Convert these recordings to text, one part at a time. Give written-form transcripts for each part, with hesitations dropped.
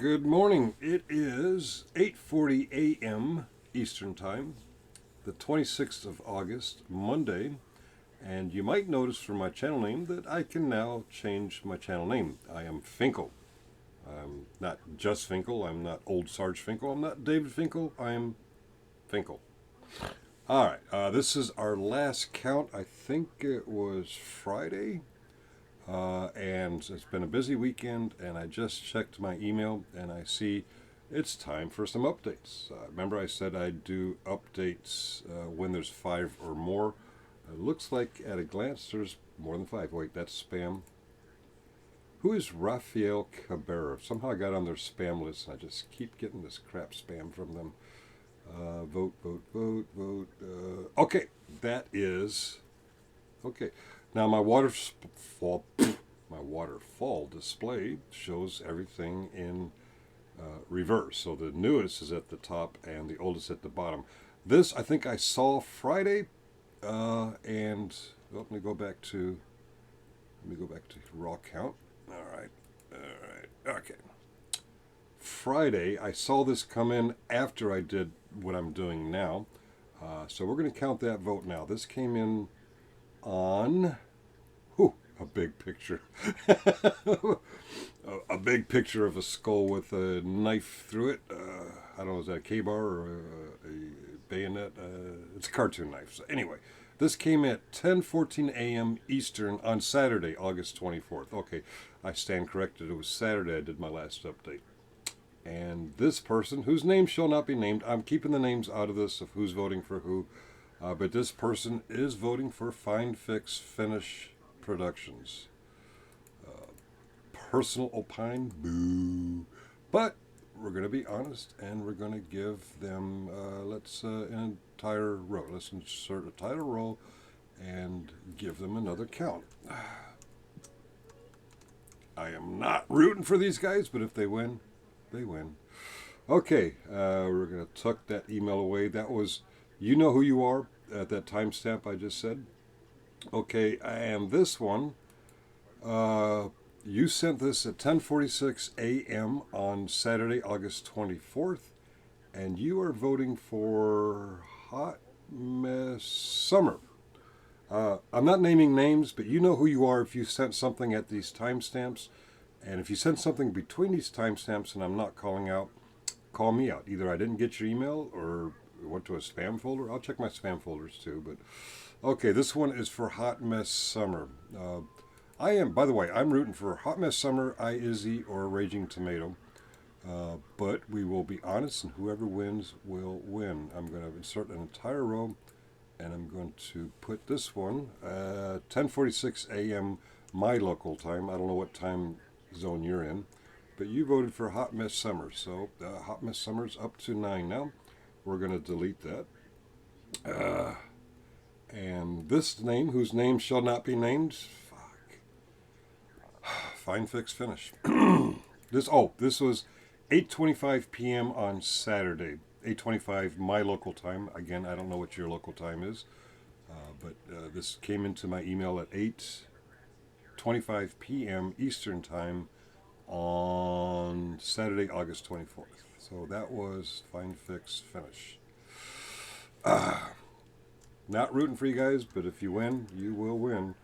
Good morning. It is 8:40 a.m. Eastern Time, the 26th of August, Monday, and you might notice from my channel name that I can now change my channel name. I am Finkel. I'm not just Finkel. I'm not Old Sarge Finkel. I'm not David Finkel. I am Finkel. All right. This is our last count. I think it was Friday. And it's been a busy weekend, and I just checked my email and I see it's time for some updates. Remember, I said I'd do updates when there's 5 or more. It looks like at a glance there's more than 5. Wait, that's spam. Who is Rafael Cabrera? Somehow I got on their spam list and I just keep getting this crap spam from them. Vote. Okay, that is okay. Now my waterfall display shows everything in reverse. So the newest is at the top and the oldest at the bottom. This I think I saw Friday, and let me go back to raw count. All right, okay. Friday I saw this come in after I did what I'm doing now, so we're going to count that vote now. This came in on a big picture. A big picture of a skull with a knife through it. I don't know, is that a K-bar or a bayonet? It's a cartoon knife. So anyway, this came at 10:14 a.m. Eastern on Saturday, August 24th. Okay, I stand corrected. It was Saturday I did my last update. And this person, whose name shall not be named, I'm keeping the names out of this of who's voting for who, but this person is voting for Find Fix Finish Productions. Personal opine, boo. But we're going to be honest, and we're going to give them, an entire row. Let's insert a title row and give them another count. I am not rooting for these guys, but if they win, they win. Okay, we're going to tuck that email away. That was, you know who you are at that timestamp I just said. Okay, and this one, you sent this at 10:46 a.m. on Saturday, August 24th, and you are voting for Hot Mess Summer. I'm not naming names, but you know who you are if you sent something at these timestamps. And if you sent something between these timestamps and I'm not calling out, call me out. Either I didn't get your email or it went to a spam folder. I'll check my spam folders too. But okay, this one is for Hot Mess Summer. By the way, I'm rooting for Hot Mess Summer, Izzy, or Raging Tomato. But we will be honest, and whoever wins will win. I'm going to insert an entire row, and I'm going to put this one 10:46 a.m. my local time. I don't know what time zone you're in, but you voted for Hot Mess Summer. So Hot Mess Summer's up to 9 now. We're going to delete that. And this name, whose name shall not be named, Fine Fix Finish. This was 8:25 p.m. on Saturday. 8:25 my local time. Again, I don't know what your local time is, but this came into my email at 8:25 p.m. Eastern Time on Saturday, August 24th. So that was Fine Fix Finish. Not rooting for you guys, but if you win, you will win.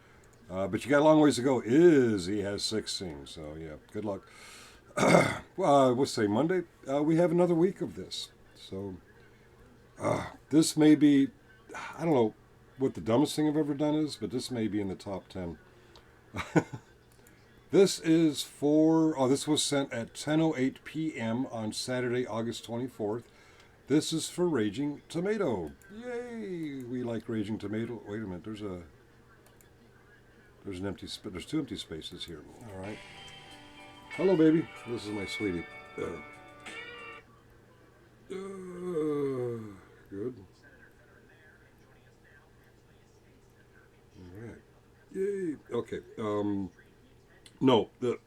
But you got a long ways to go. Izzy has 16, so yeah, good luck. Well, we'll say Monday. We have another week of this. So this may be, I don't know what the dumbest thing I've ever done is, but this may be in the top 10. This was sent at 10:08 p.m. on Saturday, August 24th. This is for Raging Tomato. Yay! We like Raging Tomato. Wait a minute, there's there's 2 empty spaces here. All right. Hello, baby. This is my sweetie. Good. All right. Yay. Okay. No, the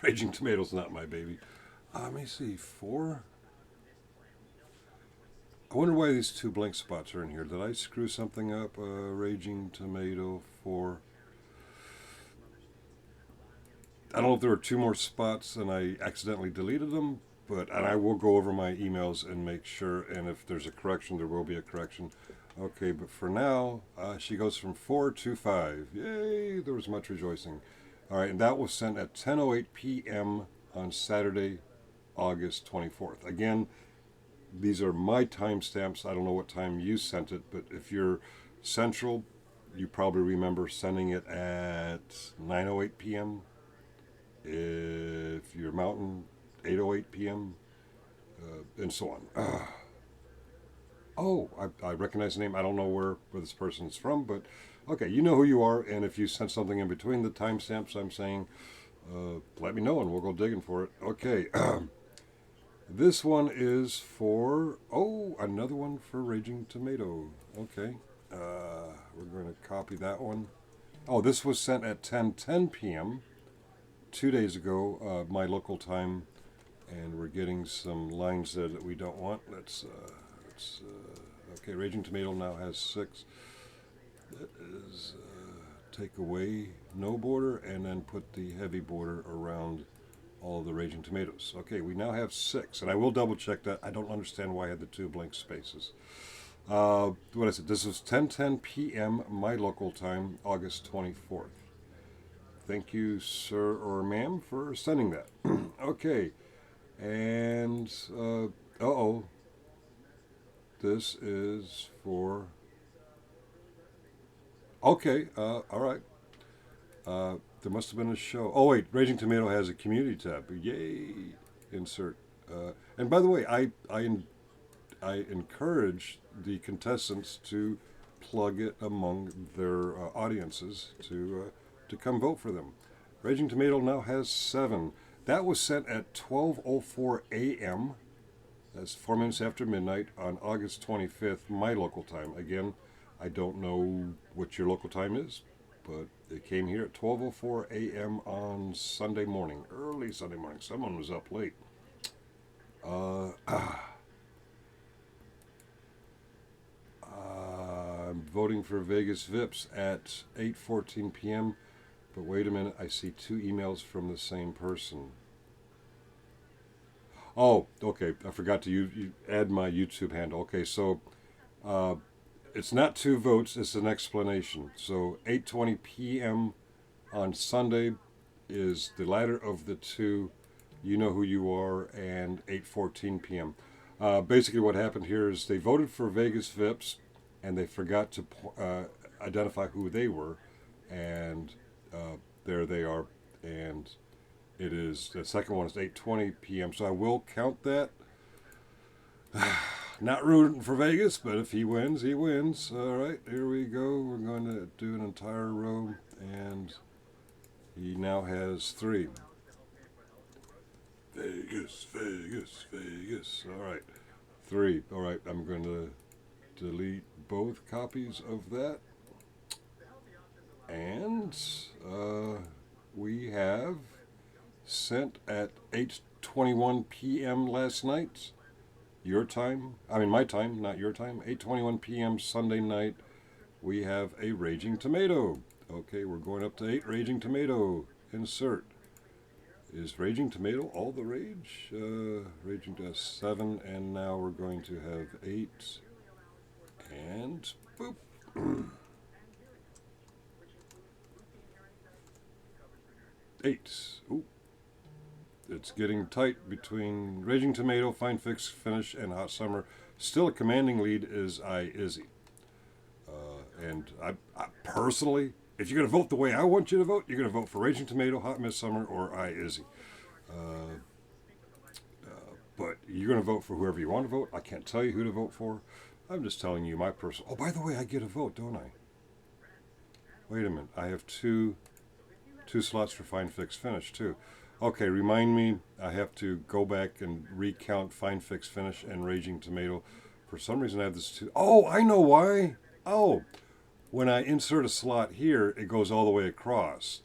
Raging Tomato's not my baby. Let me see. 4. I wonder why these 2 blank spots are in here. Did I screw something up? Raging Tomato 4. I don't know if there were two more spots and I accidentally deleted them, but and I will go over my emails and make sure. And if there's a correction, there will be a correction. Okay, but for now, she goes from 4 to 5. Yay! There was much rejoicing. All right, and that was sent at 10:08 p.m. on Saturday, August 24th. Again, these are my timestamps. I don't know what time you sent it, but if you're Central, you probably remember sending it at 9:08 p.m. If you're Mountain, 8:08 p.m., and so on. Oh, I recognize the name. I don't know where this person is from, but okay, you know who you are, and if you sent something in between the timestamps I'm saying, let me know and we'll go digging for it. Okay, this one is for, oh, another one for Raging Tomato. Okay, we're going to copy that one. Oh, this was sent at 10:10 p.m. 2 days ago, my local time, and we're getting some lines there that we don't want. Let's okay, Raging Tomato now has 6. That is, take away no border and then put the heavy border around all of the Raging Tomatoes. Okay, we now have 6, and I will double check that. I don't understand why I had the 2 blank spaces. What I said, this is 10:10 p.m. my local time, August 24th. Thank you, sir or ma'am, for sending that. Okay, and uh-oh, this is for. Okay, all right. There must have been a show. Oh wait, Raging Tomato has a community tab. Yay! Insert. And by the way, I encourage the contestants to plug it among their audiences to come vote for them. Raging Tomato now has 7. That was sent at 12:04 a.m. That's 4 minutes after midnight on August 25th, my local time. Again, I don't know what your local time is, but it came here at 12:04 a.m. on Sunday morning, early Sunday morning. Someone was up late. I'm voting for Vegas Vips at 8:14 p.m. But wait a minute, I see 2 emails from the same person. Oh, okay. I forgot to you add my YouTube handle. Okay, so it's not 2 votes; it's an explanation. So 8:20 p.m. on Sunday is the latter of the 2. You know who you are, and 8:14 p.m. Basically, what happened here is they voted for Vegas Vips, and they forgot to identify who they were, and there they are, and it is the second one is 8:20 p.m. So I will count that. Not rooting for Vegas, but if he wins, he wins. All right, here we go. We're going to do an entire row, and he now has 3. Vegas, Vegas, Vegas. All right, 3. All right, I'm going to delete both copies of that. And we have sent at 8:21 p.m. last night, your time, I mean my time, not your time, 8:21 p.m. Sunday night, we have a Raging Tomato. Okay, we're going up to 8 Raging Tomato. Insert. Is Raging Tomato all the rage? Raging to 7, and now we're going to have 8, and boop. 8. Ooh. It's getting tight between Raging Tomato, Fine Fix Finish, and Hot Summer. Still a commanding lead is Izzy. And I personally, if you're going to vote the way I want you to vote, you're going to vote for Raging Tomato, Hot Miss Summer, or Izzy. But you're going to vote for whoever you want to vote. I can't tell you who to vote for. I'm just telling you my personal. Oh, by the way, I get a vote, don't I? Wait a minute. I have two slots for Fine Fix Finish, too. Okay, remind me, I have to go back and recount Fine Fix Finish and Raging Tomato. For some reason I have this 2. Oh, I know why. Oh, when I insert a slot here, it goes all the way across.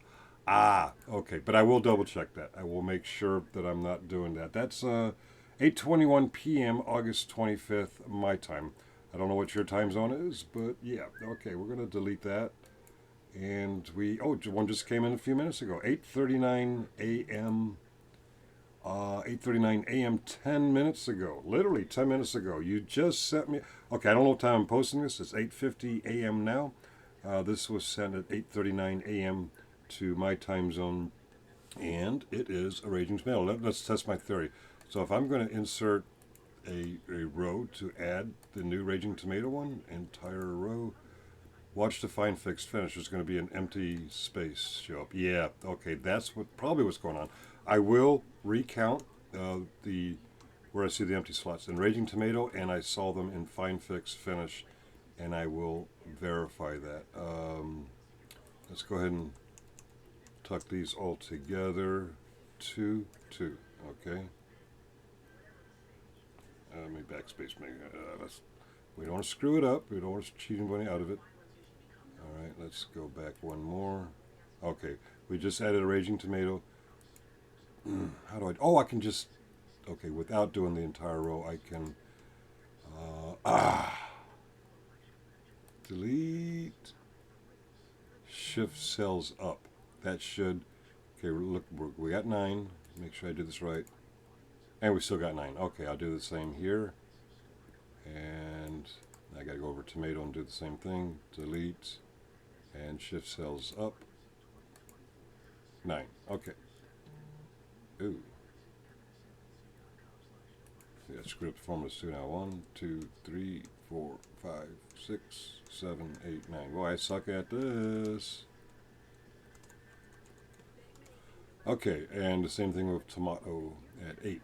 Ah, okay, but I will double check that. I will make sure that I'm not doing that. That's 8:21 p.m. August 25th, my time. I don't know what your time zone is, but yeah, okay, we're going to delete that. And one just came in a few minutes ago. 8:39 a.m. 8:39 a.m. 10 minutes ago. Literally 10 minutes ago. You just sent me. Okay, I don't know what time I'm posting this. It's 8:50 a.m. now. This was sent at 8:39 a.m. to my time zone, and it is a Raging Tomato. Let's test my theory. So if I'm going to insert a row to add the new Raging Tomato one, entire row, watch the find fixed finish. There's going to be an empty space show up. Yeah, okay, that's probably what's going on. I will recount the where I see the empty slots in Raging Tomato, and I saw them in find fixed finish, and I will verify that. Let's go ahead and tuck these all together. 2, 2. Okay. Let me backspace. We don't want to screw it up. We don't want to cheat anybody out of it. All right, let's go back one more. Okay, we just added a Raging Tomato. How do I? Oh, I can just. Okay, without doing the entire row, I can. Delete. Shift cells up. That should. Okay, look, we got 9. Make sure I do this right. And we still got 9. Okay, I'll do the same here. And I got to go over tomato and do the same thing. Delete. And shift cells up. 9. Okay. Ooh. Yeah, screw up the formulas too now. 1, 2, 3, 4, 5, 6, 7, 8, 9. Boy, I suck at this. Okay, and the same thing with tomato at 8.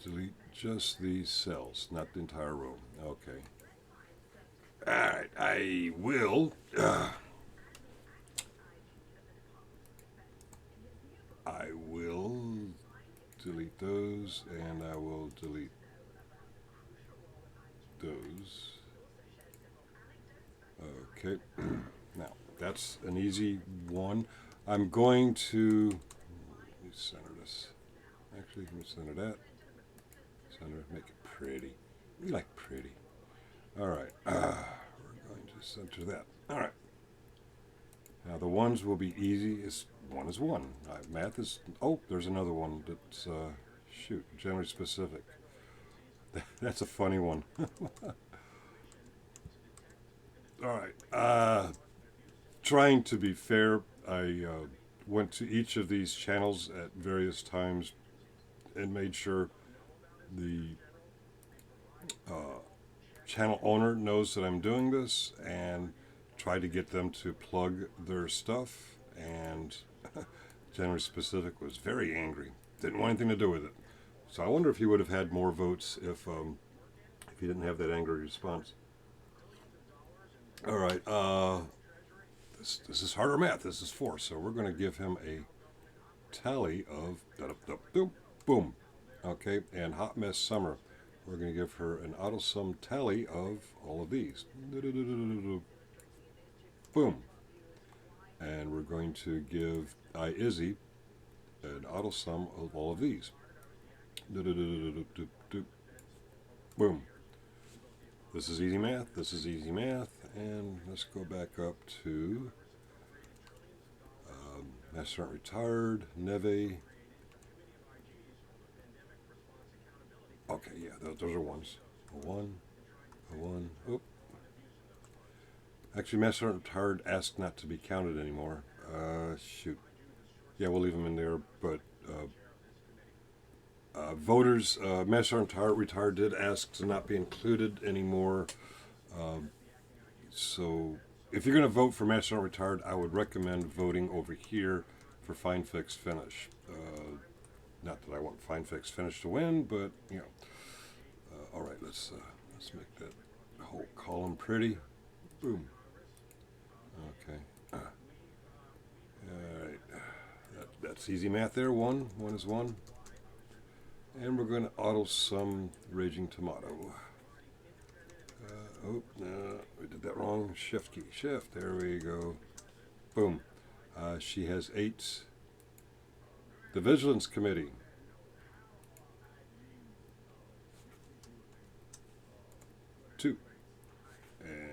Delete just these cells, not the entire row. Okay. Alright, I will. I will delete those, and I will delete those. Okay. Now, that's an easy one. I'm going to. Let me center this. Actually, let me center that. Center, make it pretty. We like pretty. Alright. We're going to center that. Alright. Now, the ones will be easy. One is one. Math is. Oh, there's another one that's. Shoot, generally specific. That's a funny one. Alright. Trying to be fair, I went to each of these channels at various times and made sure the channel owner knows that I'm doing this and tried to get them to plug their stuff. And Generally Specific was very angry. Didn't want anything to do with it. So I wonder if he would have had more votes if he didn't have that angry response. All right. This is harder math. This is 4. So we're going to give him a tally of boom. Okay. And Hot Mess Summer, we're going to give her an auto sum tally of all of these. Boom. And we're going to give Izzy an auto sum of all of these. Boom. This is easy math. This is easy math. And let's go back up to Master Retired, Neve. Okay, yeah, those are ones. A 1, a 1. Oop. Actually, Master Retired asked not to be counted anymore. Shoot. Yeah, we'll leave them in there, but voters, Master Retired did ask to not be included anymore. So if you're going to vote for Master Retired, I would recommend voting over here for Find Fix Finish. Not that I want Find Fix Finish to win, but you know. All right, let's make that whole column pretty. Boom. Okay. All right. That's easy math there. 1 is 1. And we're going to auto sum Raging Tomato. No, we did that wrong. Shift key. Shift. There we go. Boom. She has 8. The Vigilance Committee. Two. And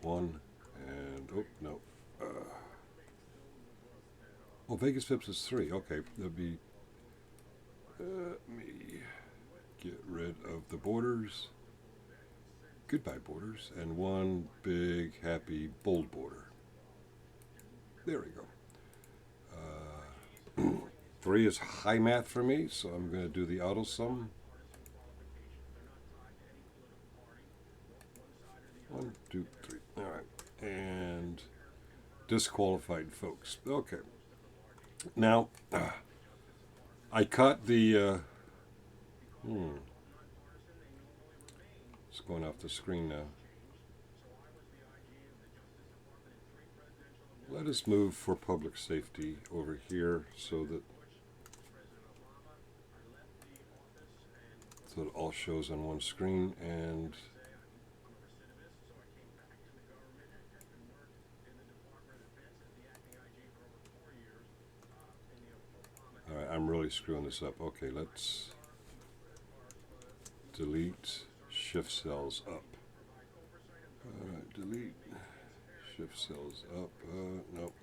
1, and, oh, no. Oh, Vegas Vips is 3. Okay, that'd be, let me get rid of the borders. Goodbye borders. And one big, happy, bold border. There we go. 3 is high math for me, so I'm going to do the auto sum. 1, 2, 3. All right. And disqualified folks. Okay. Now, I caught the... It's going off the screen now. Let us move for public safety over here so that it all shows on one screen. And all right, I'm really screwing this up. Okay, let's delete shift cells up. All right, delete shift cells up. Nope.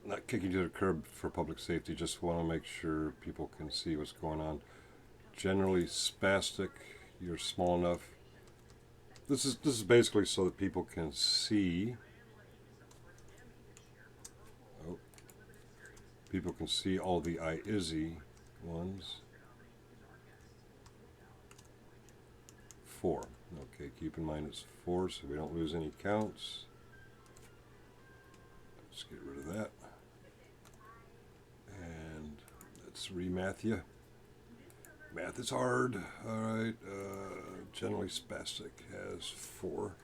Not kicking to the curb for public safety, just want to make sure people can see what's going on. Generally spastic, you're small enough. This is basically so that people can see. Oh, people can see all the IIZY ones. 4. Okay, keep in mind it's 4 so we don't lose any counts. Let's get rid of that. And let's remath you. Math is hard. Alright, generally spastic has 4.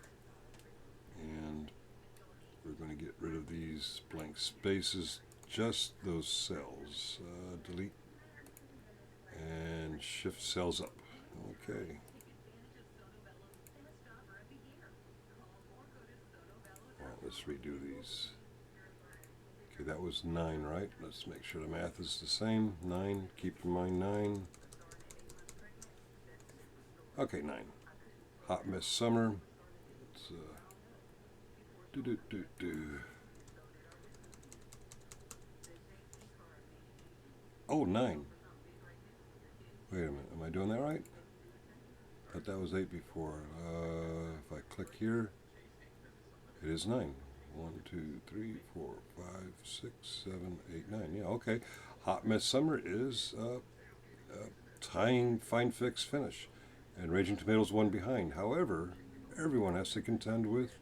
And we're going to get rid of these blank spaces, just those cells. Delete and shift cells up. Okay. Alright, let's redo these. Okay, that was 9, right? Let's make sure the math is the same. 9, keep in mind 9. Okay, 9. Hot Mess Summer. Let's, Oh, 9. Wait a minute, am I doing that right? I thought that was 8 before. If I click here, it is 9. 1, 2, 3, 4, 5, 6, 7, 8, 9. Yeah, okay. Hot Mess Summer is tying Fine Fix Finish. And Raging Tomatoes one behind. However, everyone has to contend with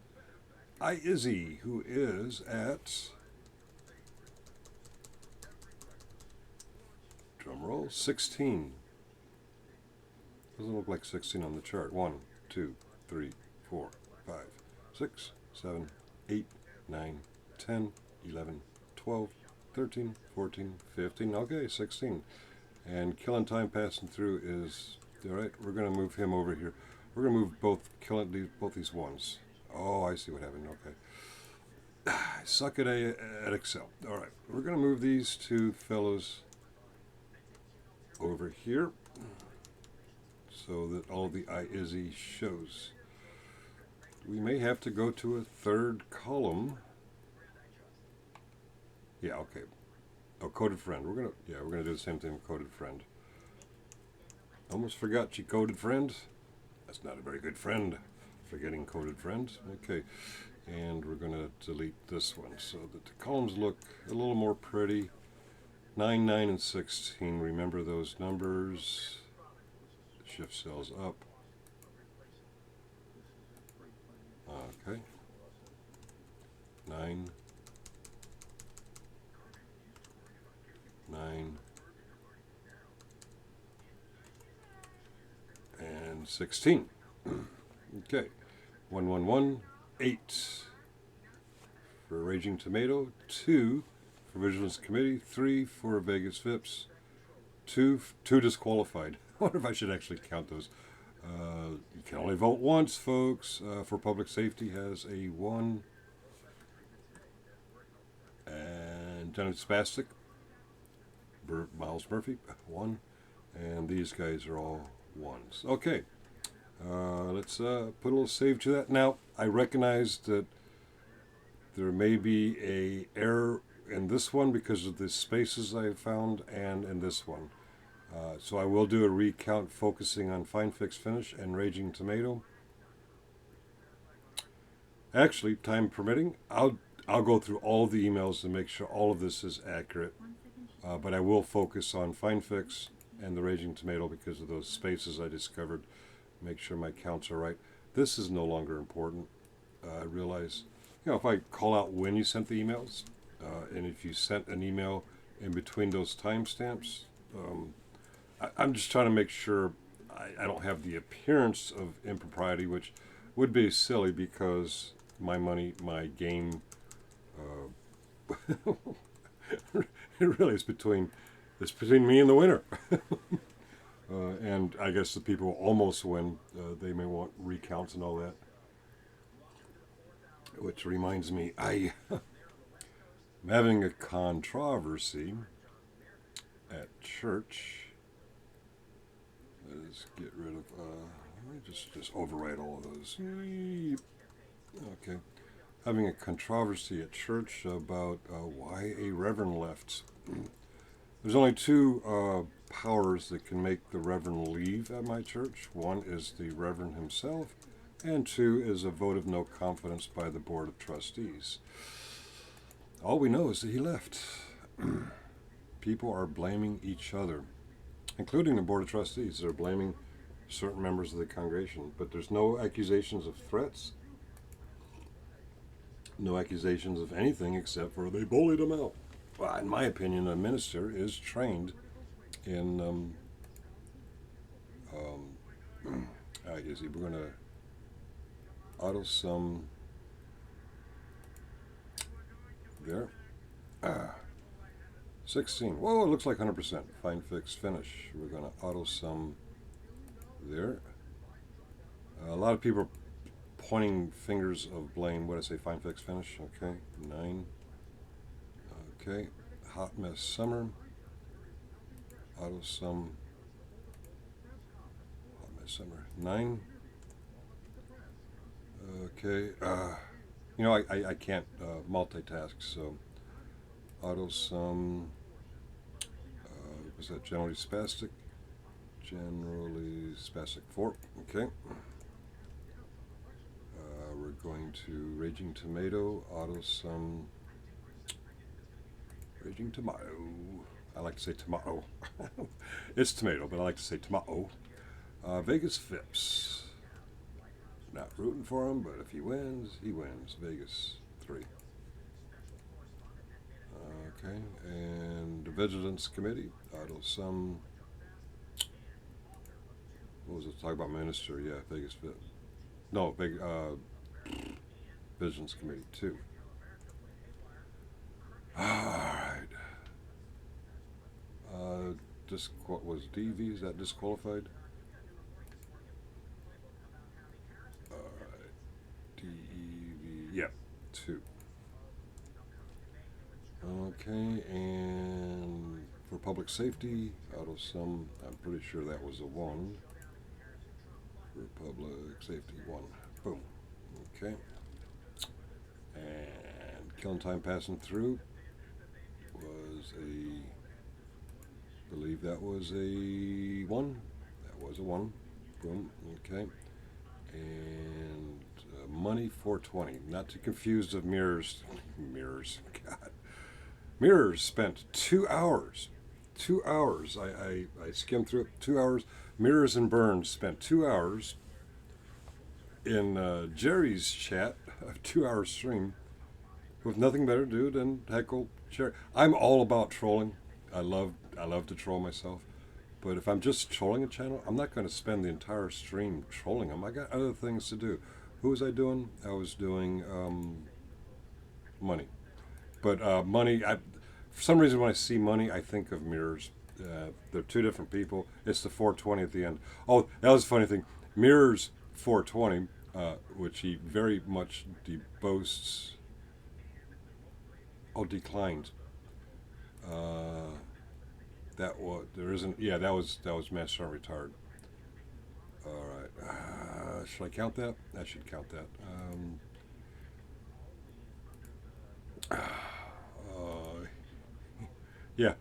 IIZY, who is at, drumroll, 16. Doesn't look like 16 on the chart. 1, 2, 3, 4, 5, 6, 7, 8, 9, 10, 11, 12, 13, 14, 15. Okay, 16. And Killing Time Passing Through is... All right, we're going to move him over here. We're going to move both these ones. Oh, I see what happened. Okay. I suck at Excel. All right, we're going to move these two fellows over here so that all the IIZY shows. We may have to go to a third column. Yeah, okay. Oh, coded friend. We're gonna do the same thing with coded friend. Almost forgot you coded friend. That's not a very good friend. Forgetting coded friend. Okay, and we're gonna delete this one so that the columns look a little more pretty. 9, 9, and 16. Remember those numbers. Shift cells up. Okay. 9, 9, and 16. Okay. 1, 1, 1, 8 for Raging Tomato, 2 for Vigilance Committee, 3 for Vegas Vips, 2 disqualified. I wonder if I should actually count those. You can only vote once, folks. For Public Safety has a 1. And Johnny Spastic, Miles Murphy, 1. And these guys are all 1s. Okay. Let's put a little save to that. Now, I recognize that there may be a error in this one because of the spaces I found, and in this one. So I will do a recount focusing on Fine Fix Finish and Raging Tomato. Actually, time permitting, I'll go through all of the emails to make sure all of this is accurate. But I will focus on Fine Fix and the Raging Tomato because of those spaces I discovered. Make sure my counts are right. This is no longer important. I realize, if I call out when you sent the emails, and if you sent an email in between those timestamps, I'm just trying to make sure I don't have the appearance of impropriety, which would be silly because my money, my game, it really is between me and the winner. And I guess the people who almost win, they may want recounts and all that. Which reminds me, I'm having a controversy at church. Let's get rid of. Let me just overwrite all of those. Okay, having a controversy at church about why a reverend left. There's only two powers that can make the reverend leave at my church. One is the reverend himself, and two is a vote of no confidence by the board of trustees. All we know is that he left. People are blaming each other, including the board of trustees. They're blaming certain members of the congregation, but there's no accusations of threats, no accusations of anything except for they bullied him out. Well, in my opinion, a minister is trained in we're going to auto sum there. 16. Whoa, it looks like 100%. Fine Fix Finish. We're going to auto sum there. A lot of people are pointing fingers of blame. What did I say? Fine Fix Finish. Okay. 9. Okay. Hot Mess Summer. Auto sum. Hot Mess Summer. 9. Okay. I can't multitask, so auto sum. Was that generally spastic? Generally spastic 4. Okay. We're going to Raging Tomato, auto sum. Raging Tomato. I like to say tomato. It's tomato, but I like to say tomato. Vegas Phipps. Not rooting for him, but if he wins, he wins. Vegas 3. Okay, and the Vigilance Committee, auto sum. What was it? Talk about minister, yeah, Vegas Fit. No, Vigilance Committee 2. Alright. Was DV, is that disqualified? Alright. DEV, yeah, 2. Okay, and for public safety, auto sum, I'm pretty sure that was a 1. For public safety, 1. Boom. Okay. And killing time passing through was I believe that was a 1. That was a 1. Boom. Okay. And money 420. Not to confuse of mirrors. Mirrors. God. Mirrors spent 2 hours. 2 hours. I skimmed through it. 2 hours. Mirrors and Burns spent 2 hours in Jerry's chat, a 2-hour stream, with nothing better to do than heckle Jerry. I'm all about trolling. I love to troll myself. But if I'm just trolling a channel, I'm not going to spend the entire stream trolling them. I got other things to do. Who was I doing? I was doing money. But money, for some reason when I see money, I think of mirrors. They're two different people. It's the 420 at the end. Oh, that was a funny thing. Mirrors 420, which he very much boasts. Oh, declined. That was there isn't. Yeah, that was MSG Retired. All right. Should I count that? I should count that. Uh, yeah,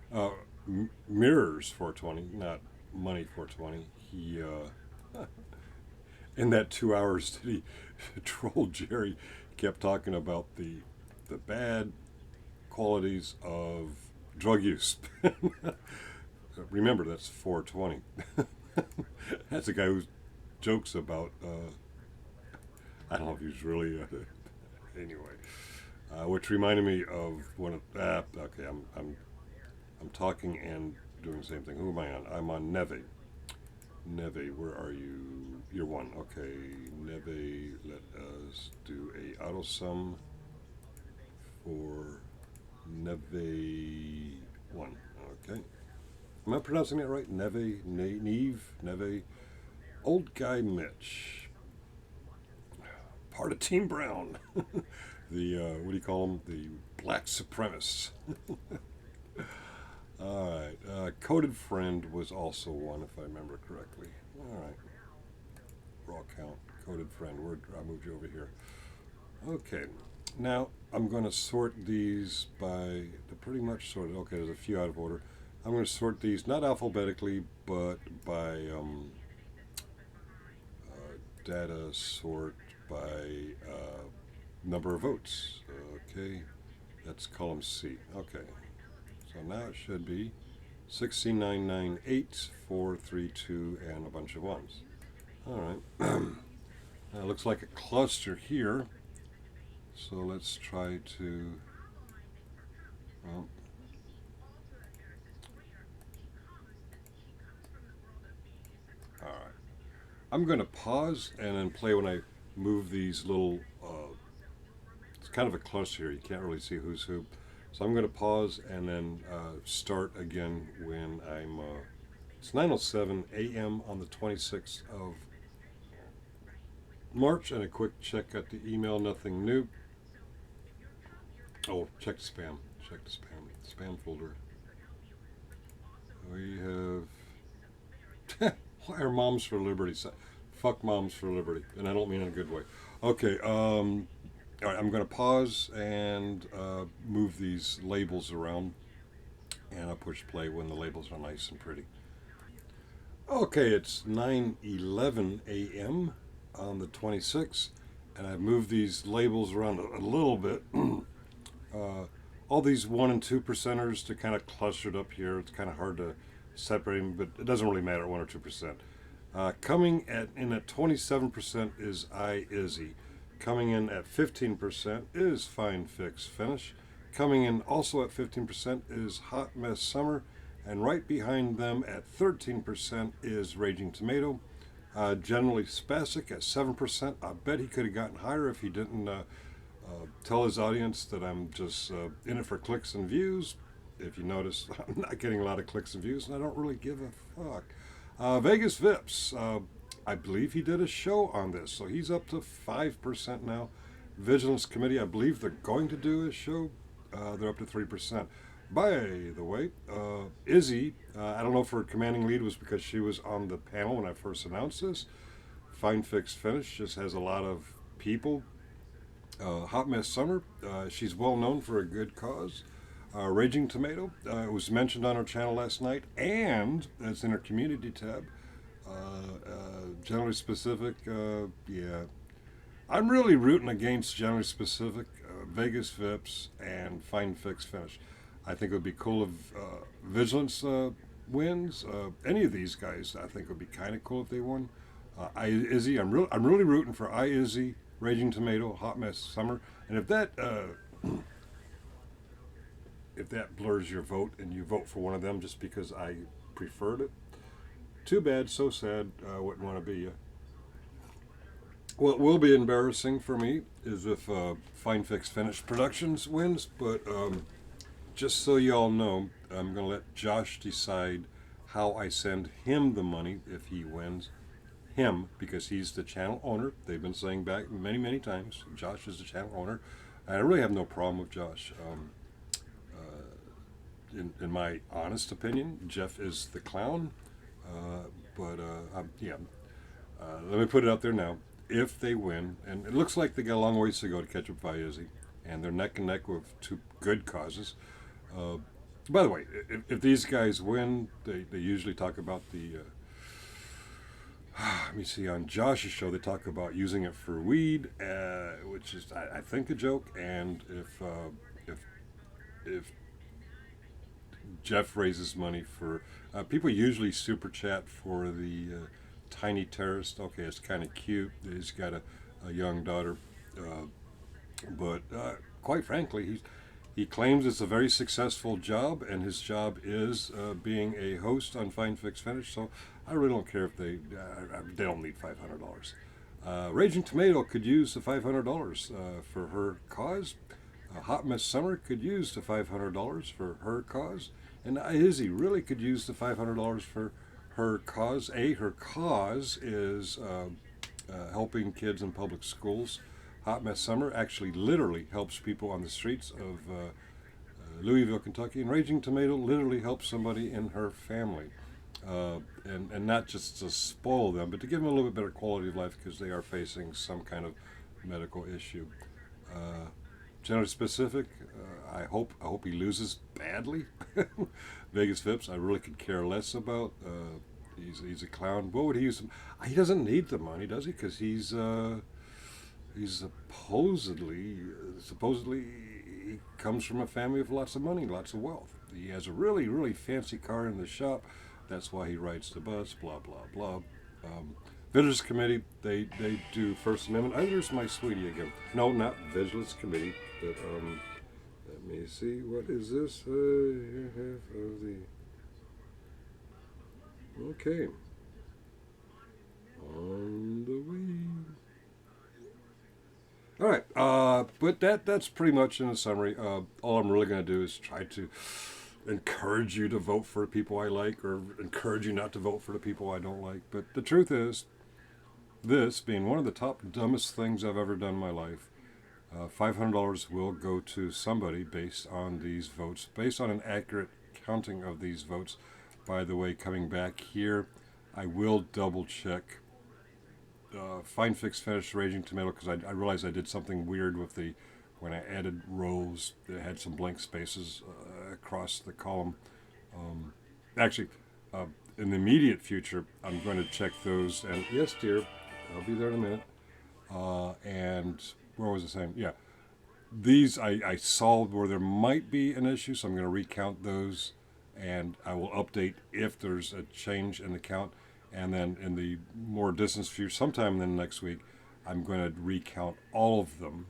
Mirrors 420, not Money 420. He in that 2 hours that he trolled Jerry, kept talking about the bad qualities of drug use. Remember, that's 420. That's a guy who jokes about. I don't know if he's really. Anyway, which reminded me of one of. Okay, I'm talking and doing the same thing. Who am I on? I'm on Neve. Neve, where are you? You're one. Okay, Neve. Let us do a auto sum for Neve one. Okay. Am I pronouncing that right? Neve, Neve, Neve. Old guy Mitch, part of Team Brown. The what do you call them? The black supremacists. All right. Coded friend was also one, if I remember correctly. All right. Raw count. Coded friend. I moved you over here. Okay. Now I'm going to sort these by. They're pretty much sorted. Okay. There's a few out of order. I'm going to sort these not alphabetically, but by data sort by number of votes. Okay. That's column C. Okay. So now it should be 16998, 432, and a bunch of ones. All right. Now it looks like a cluster here. So let's try to. Well, all right. I'm going to pause and then play when I move these little. It's kind of a cluster here. You can't really see who's who. So I'm going to pause and then start again when I'm. It's 9:07 a.m. on the 26th of March, and a quick check at the email. Nothing new. Oh, check the spam. Check the spam folder. We have. Why are Moms for Liberty? Fuck Moms for Liberty, and I don't mean in a good way. Okay. All right, I'm going to pause and move these labels around, and I'll push play when the labels are nice and pretty. Okay, it's 9:11 a.m. on the 26th, and I've moved these labels around a little bit. All these 1 and 2 percenters, to kind of clustered up here. It's kind of hard to separate them, but it doesn't really matter, 1 or 2%. Coming in at 27% is Izzy. Coming in at 15% is Fine Fix Finish. Coming in also at 15% is Hot Mess Summer. And right behind them at 13% is Raging Tomato. Generally Spastic at 7%. I bet he could have gotten higher if he didn't tell his audience that I'm just in it for clicks and views. If you notice, I'm not getting a lot of clicks and views, and I don't really give a fuck. Vegas Vips. I believe he did a show on this, so he's up to 5% now. Vigilance Committee, I believe they're going to do a show. They're up to 3%. By the way, Izzy, I don't know if her commanding lead was because she was on the panel when I first announced this. Fine Fix Finish just has a lot of people. Hot Mess Summer, she's well known for a good cause. Raging Tomato, it was mentioned on her channel last night, and it's in her community tab. Generally Specific, yeah. I'm really rooting against Generally Specific, Vegas Vips, and Fine Fix Finish. I think it would be cool if Vigilance wins. Any of these guys, I think, would be kind of cool if they won. Izzy, I'm really rooting for Izzy, Raging Tomato, Hot Mess Summer, and if that blurs your vote and you vote for one of them just because I preferred it, too bad, so sad. I wouldn't want to be you. What will be embarrassing for me is if Fine Fix Finish Productions wins, but just so you all know, I'm going to let Josh decide how I send him the money if he wins. Him, because he's the channel owner. They've been saying back many, many times, Josh is the channel owner. I really have no problem with Josh. In my honest opinion, Jeff is the clown. But yeah, let me put it out there now. if they win, and it looks like they got a long ways to go to catch up by Izzy, and they're neck and neck with two good causes. Uh, by the way, if these guys win, they usually talk about the. Let me see. On Josh's show, they talk about using it for weed, which is, I think, a joke. And if Jeff raises money for people, usually super chat for the tiny terrorist. Okay, it's kind of cute. He's got a young daughter, but quite frankly, he claims it's a very successful job, and his job is being a host on Fine Fix Finish. So I really don't care if they don't need $500. Raging Tomato could use the $500 for her cause. Hot Mess Summer could use the $500 for her cause, and Izzy really could use the $500 for her cause. Her cause is helping kids in public schools. Hot Mess Summer actually literally helps people on the streets of Louisville, Kentucky, and Raging Tomato literally helps somebody in her family. And not just to spoil them, but to give them a little bit better quality of life because they are facing some kind of medical issue. Generally specific, I hope he loses badly. Vegas Phipps, I really could care less about. He's a clown. What would he use? He doesn't need the money, does he? Because he's supposedly he comes from a family with lots of money, lots of wealth. He has a really, really fancy car in the shop. That's why he rides the bus, blah, blah, blah. Vigilance Committee, they do First Amendment. There's my sweetie again. No, not Vigilance Committee, but let me see. What is this? Okay. On the way. All right, but that's pretty much in a summary. All I'm really going to do is try to encourage you to vote for the people I like, or encourage you not to vote for the people I don't like. But the truth is, this being one of the top dumbest things I've ever done in my life, $500 will go to somebody based on these votes, based on an accurate counting of these votes. By the way, coming back here, I will double check Fine Fix Finish Raging Tomato, because I realized I did something weird with when I added rows that had some blank spaces across the column. Actually, in the immediate future, I'm going to check those. And yes, dear, I'll be there in a minute. And where was I saying? Yeah, these I solved where there might be an issue, so I'm going to recount those, and I will update if there's a change in the count. And then in the more distant future, sometime in the next week, I'm going to recount all of them.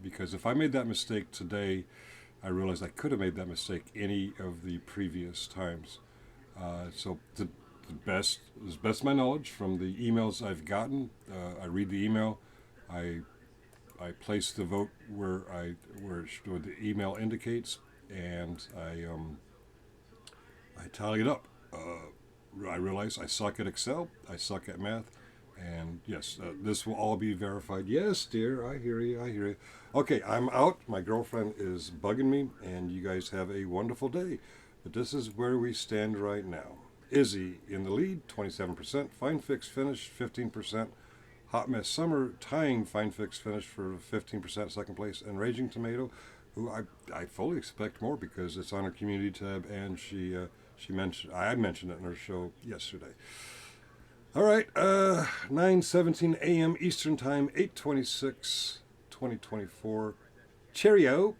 Because if I made that mistake today, I realized I could have made that mistake any of the previous times. So the best, as best of my knowledge from the emails I've gotten, I read the email, I place the vote where the email indicates, and I tally it up. I realize I suck at Excel, I suck at math, and yes, this will all be verified. Yes, dear, I hear you. Okay, I'm out. My girlfriend is bugging me, and you guys have a wonderful day. But this is where we stand right now. Izzy in the lead, 27%. Fine Fix Finish, 15%. Hot Mess Summer tying Fine Fix Finish for 15% second place. And Raging Tomato, who I fully expect more because it's on her community tab, and I mentioned it in her show yesterday. All right, 9:17 a.m. Eastern Time, 8/26/2024. Cheerio.